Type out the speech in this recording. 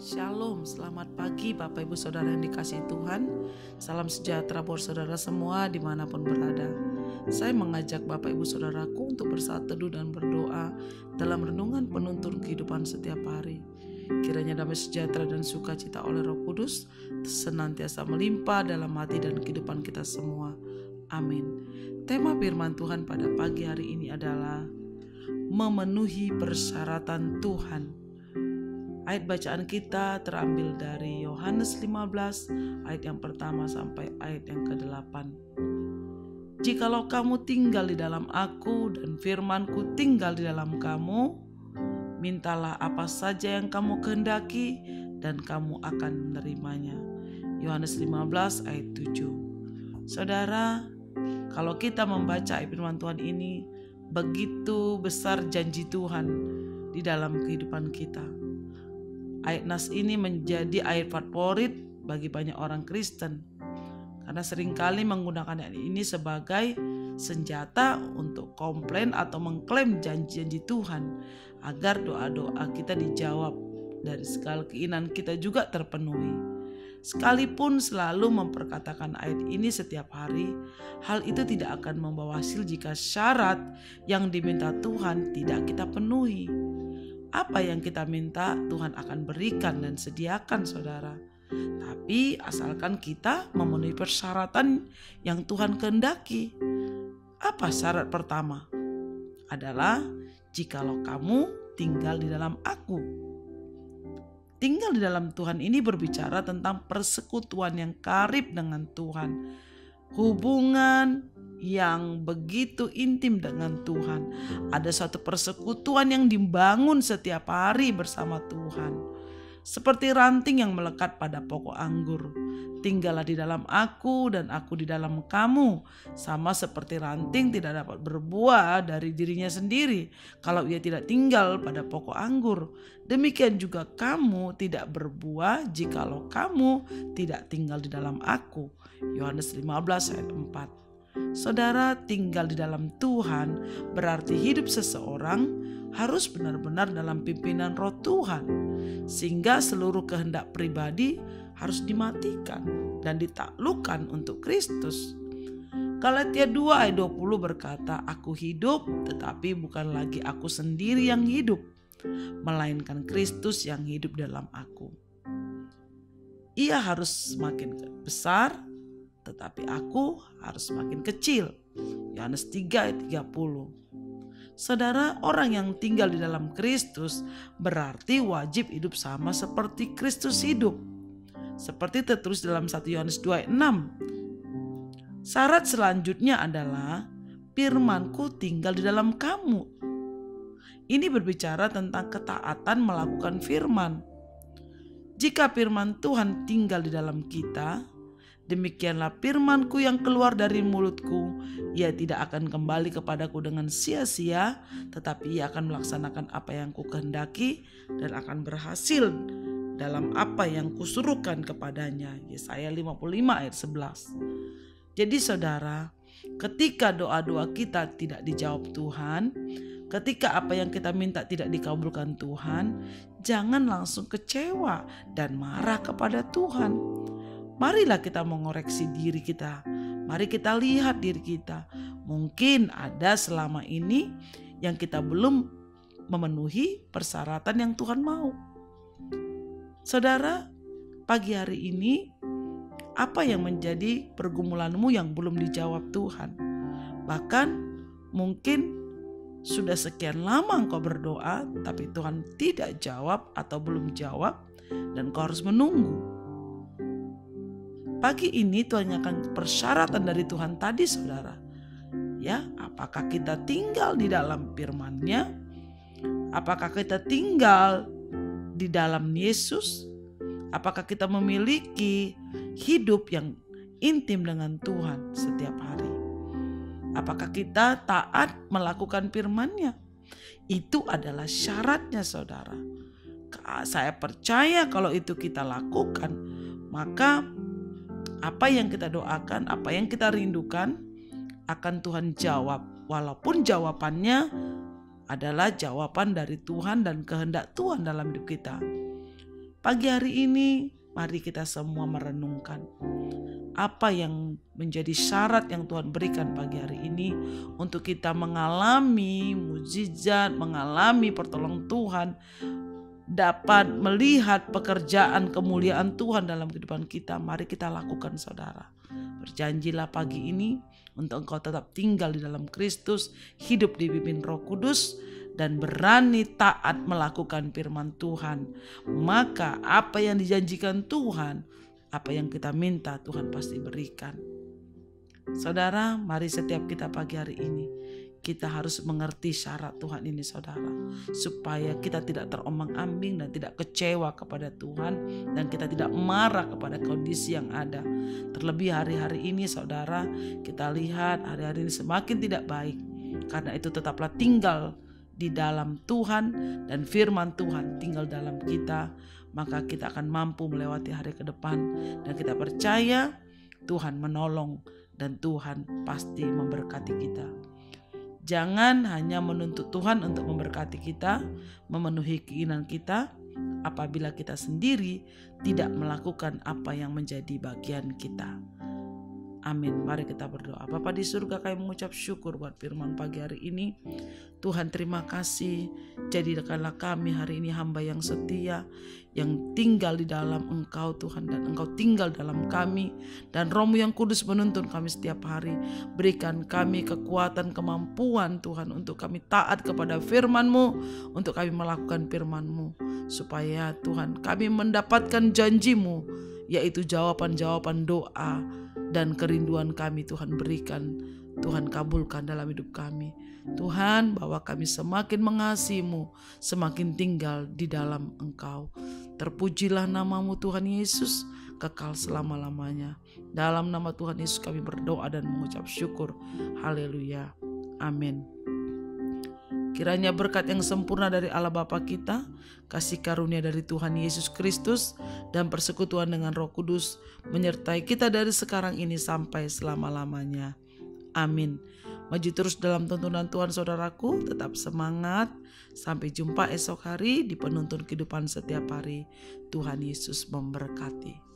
Shalom, selamat pagi Bapak Ibu Saudara yang dikasihi Tuhan. Salam sejahtera buat saudara semua dimanapun berada. Saya mengajak Bapak Ibu Saudaraku untuk bersatu teduh dan berdoa dalam renungan penuntun kehidupan setiap hari. Kiranya damai sejahtera dan sukacita oleh Roh Kudus senantiasa melimpah dalam hati dan kehidupan kita semua. Amin. Tema firman Tuhan pada pagi hari ini adalah memenuhi persyaratan Tuhan. Ayat bacaan kita terambil dari Yohanes 15 ayat yang pertama sampai ayat yang ke-8. Jikalau kamu tinggal di dalam aku dan firmanku tinggal di dalam kamu, mintalah apa saja yang kamu kehendaki dan kamu akan menerimanya. Yohanes 15 ayat 7. Saudara, kalau kita membaca ayat firman Tuhan ini, begitu besar janji Tuhan di dalam kehidupan kita. Ayat nas ini menjadi ayat favorit bagi banyak orang Kristen karena seringkali menggunakan ayat ini sebagai senjata untuk komplain atau mengklaim janji-janji Tuhan agar doa-doa kita dijawab dari segala keinginan kita juga terpenuhi. Sekalipun selalu memperkatakan ayat ini setiap hari, hal itu tidak akan membawa hasil jika syarat yang diminta Tuhan tidak kita penuhi. Apa yang kita minta Tuhan akan berikan dan sediakan, saudara. Tapi asalkan kita memenuhi persyaratan yang Tuhan kehendaki. Apa syarat pertama? Adalah jikalau kamu tinggal di dalam aku. Tinggal di dalam Tuhan ini berbicara tentang persekutuan yang karib dengan Tuhan. Hubungan yang begitu intim dengan Tuhan. Ada suatu persekutuan yang dibangun setiap hari bersama Tuhan. Seperti ranting yang melekat pada pokok anggur. Tinggallah di dalam aku dan aku di dalam kamu. Sama seperti ranting tidak dapat berbuah dari dirinya sendiri kalau ia tidak tinggal pada pokok anggur. Demikian juga kamu tidak berbuah jikalau kamu tidak tinggal di dalam aku. Yohanes 15 ayat 4. Saudara, tinggal di dalam Tuhan berarti hidup seseorang harus benar-benar dalam pimpinan Roh Tuhan, sehingga seluruh kehendak pribadi harus dimatikan dan ditaklukkan untuk Kristus. Galatia 2 ayat 20 berkata, aku hidup tetapi bukan lagi aku sendiri yang hidup, melainkan Kristus yang hidup dalam aku. Ia harus semakin besar, tetapi aku harus semakin kecil. Yohanes 3 ayat 30. Saudara, orang yang tinggal di dalam Kristus berarti wajib hidup sama seperti Kristus hidup. Seperti tertulis dalam 1 Yohanes 2 ayat 6. Syarat selanjutnya adalah firmanku tinggal di dalam kamu. Ini berbicara tentang ketaatan melakukan firman. Jika firman Tuhan tinggal di dalam kita, demikianlah firmanku yang keluar dari mulutku, ia tidak akan kembali kepadaku dengan sia-sia, tetapi ia akan melaksanakan apa yang kukehendaki dan akan berhasil dalam apa yang kusuruhkan kepadanya. Yesaya 55 ayat 11. Jadi saudara, ketika doa-doa kita tidak dijawab Tuhan, ketika apa yang kita minta tidak dikabulkan Tuhan, jangan langsung kecewa dan marah kepada Tuhan. Marilah kita mengoreksi diri kita. Mari kita lihat diri kita. Mungkin ada selama ini yang kita belum memenuhi persyaratan yang Tuhan mau. Saudara, pagi hari ini apa yang menjadi pergumulanmu yang belum dijawab Tuhan? Bahkan mungkin sudah sekian lama engkau berdoa tapi Tuhan tidak jawab atau belum jawab dan kau harus menunggu. Pagi ini Tuhan akan persyaratan dari Tuhan tadi, saudara. Ya, apakah kita tinggal di dalam firman-Nya? Apakah kita tinggal di dalam Yesus? Apakah kita memiliki hidup yang intim dengan Tuhan setiap hari? Apakah kita taat melakukan firman-Nya? Itu adalah syaratnya, saudara. Saya percaya kalau itu kita lakukan, maka apa yang kita doakan, apa yang kita rindukan akan Tuhan jawab. Walaupun jawabannya adalah jawaban dari Tuhan dan kehendak Tuhan dalam hidup kita. Pagi hari ini mari kita semua merenungkan apa yang menjadi syarat yang Tuhan berikan pagi hari ini untuk kita mengalami mukjizat, mengalami pertolongan Tuhan, dapat melihat pekerjaan kemuliaan Tuhan dalam kehidupan kita. Mari kita lakukan, saudara. Berjanjilah pagi ini untuk engkau tetap tinggal di dalam Kristus, hidup dipimpin Roh Kudus, dan berani taat melakukan firman Tuhan. Maka apa yang dijanjikan Tuhan, apa yang kita minta, Tuhan pasti berikan. Saudara, mari setiap kita pagi hari ini kita harus mengerti syarat Tuhan ini, saudara, supaya kita tidak terombang-ambing dan tidak kecewa kepada Tuhan, dan kita tidak marah kepada kondisi yang ada. Terlebih hari-hari ini, saudara, kita lihat hari-hari ini semakin tidak baik. Karena itu tetaplah tinggal di dalam Tuhan, dan firman Tuhan tinggal dalam kita, maka kita akan mampu melewati hari ke depan, dan kita percaya Tuhan menolong dan Tuhan pasti memberkati kita. Jangan hanya menuntut Tuhan untuk memberkati kita, memenuhi keinginan kita, apabila kita sendiri tidak melakukan apa yang menjadi bagian kita. Amin. Mari kita berdoa. Bapa di surga, kami mengucap syukur buat firman pagi hari ini. Tuhan, terima kasih. Jadikanlah kami hari ini hamba yang setia, yang tinggal di dalam Engkau Tuhan, dan Engkau tinggal dalam kami, dan Roh-Mu yang kudus menuntun kami setiap hari. Berikan kami kekuatan, kemampuan Tuhan, untuk kami taat kepada firman-Mu, untuk kami melakukan firman-Mu, supaya Tuhan kami mendapatkan janji-Mu, yaitu jawaban-jawaban doa dan kerinduan kami. Tuhan berikan, Tuhan kabulkan dalam hidup kami. Tuhan, bahwa kami semakin mengasihi-Mu, semakin tinggal di dalam Engkau. Terpujilah nama-Mu Tuhan Yesus, kekal selama-lamanya. Dalam nama Tuhan Yesus kami berdoa dan mengucap syukur. Haleluya. Amin. Kiranya berkat yang sempurna dari Allah Bapa kita, kasih karunia dari Tuhan Yesus Kristus, dan persekutuan dengan Roh Kudus menyertai kita dari sekarang ini sampai selama-lamanya. Amin. Maju terus dalam tuntunan Tuhan, saudaraku. Tetap semangat. Sampai jumpa esok hari di penuntun kehidupan setiap hari. Tuhan Yesus memberkati.